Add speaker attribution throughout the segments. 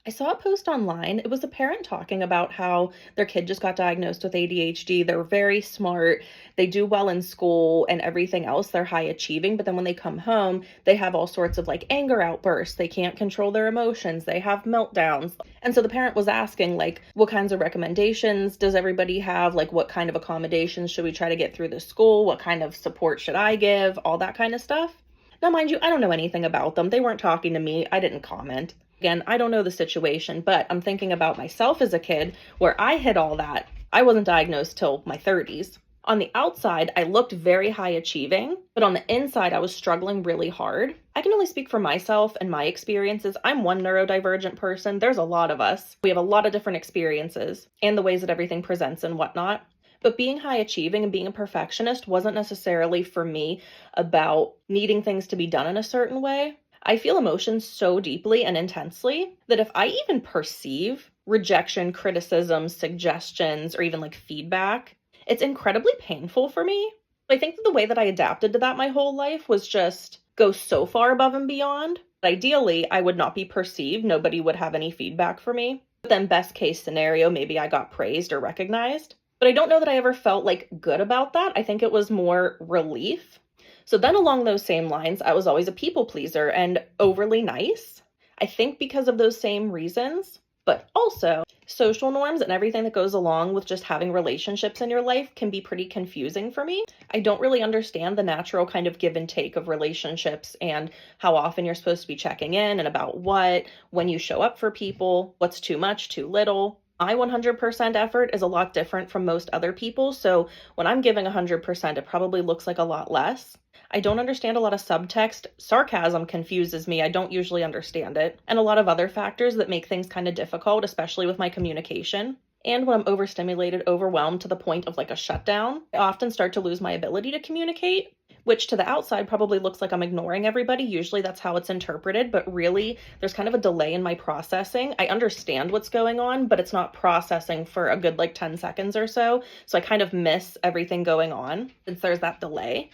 Speaker 1: I saw a post online. It was a parent talking about how their kid just got diagnosed with ADHD. They're very smart. They do well in school and everything else. They're high achieving, but then when they come home, they have all sorts of like anger outbursts. They can't control their emotions. They have meltdowns. And so the parent was asking like, what kinds of recommendations does everybody have? Like what kind of accommodations should we try to get through the school? What kind of support should I give? All that kind of stuff. Now, mind you, I don't know anything about them. They weren't talking to me. I didn't comment. Again, I don't know the situation, but I'm thinking about myself as a kid where I hid all that. I wasn't diagnosed till my 30s. On the outside, I looked very high achieving, but on the inside, I was struggling really hard. I can only speak for myself and my experiences. I'm one neurodivergent person. There's a lot of us. We have a lot of different experiences and the ways that everything presents and whatnot. But being high achieving and being a perfectionist wasn't necessarily for me about needing things to be done in a certain way. I feel emotions so deeply and intensely that if I even perceive rejection, criticism, suggestions, or even like feedback, it's incredibly painful for me. I think that the way that I adapted to that my whole life was just go so far above and beyond. Ideally, I would not be perceived. Nobody would have any feedback for me. But then best case scenario, maybe I got praised or recognized. But I don't know that I ever felt like good about that. I think it was more relief. So then along those same lines, I was always a people pleaser and overly nice. I think because of those same reasons, but also social norms and everything that goes along with just having relationships in your life can be pretty confusing for me. I don't really understand the natural kind of give and take of relationships and how often you're supposed to be checking in and about what, when you show up for people, what's too much, too little. My 100% effort is a lot different from most other people, so when I'm giving 100%, it probably looks like a lot less. I don't understand a lot of subtext. Sarcasm confuses me. I don't usually understand it. And a lot of other factors that make things kind of difficult, especially with my communication. And when I'm overstimulated, overwhelmed to the point of like a shutdown, I often start to lose my ability to communicate, which to the outside probably looks like I'm ignoring everybody. Usually that's how it's interpreted, but really there's kind of a delay in my processing. I understand what's going on, but it's not processing for a good like 10 seconds or so. So I kind of miss everything going on since there's that delay.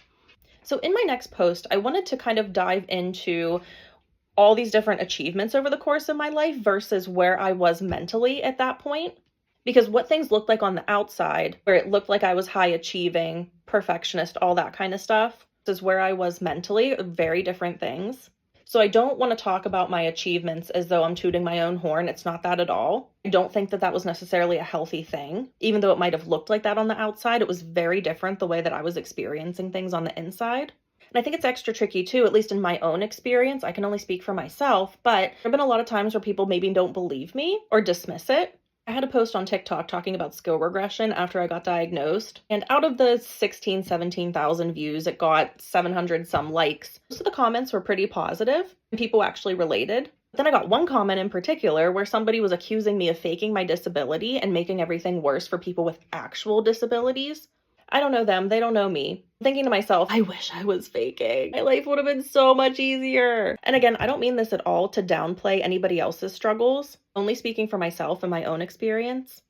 Speaker 1: So in my next post, I wanted to kind of dive into all these different achievements over the course of my life versus where I was mentally at that point. Because what things looked like on the outside, where it looked like I was high achieving, perfectionist, all that kind of stuff, is where I was mentally, very different things. So I don't want to talk about my achievements as though I'm tooting my own horn. It's not that at all. I don't think that that was necessarily a healthy thing. Even though it might have looked like that on the outside, it was very different the way that I was experiencing things on the inside. And I think it's extra tricky too, at least in my own experience. I can only speak for myself, but there have been a lot of times where people maybe don't believe me or dismiss it. I had a post on TikTok talking about skill regression after I got diagnosed, and out of the 17,000 views, it got 700 some likes. Most of the comments were pretty positive, and people actually related. But then I got one comment in particular where somebody was accusing me of faking my disability and making everything worse for people with actual disabilities. I don't know them, they don't know me. I'm thinking to myself, I wish I was faking. My life would have been so much easier. And again, I don't mean this at all to downplay anybody else's struggles, only speaking for myself and my own experience.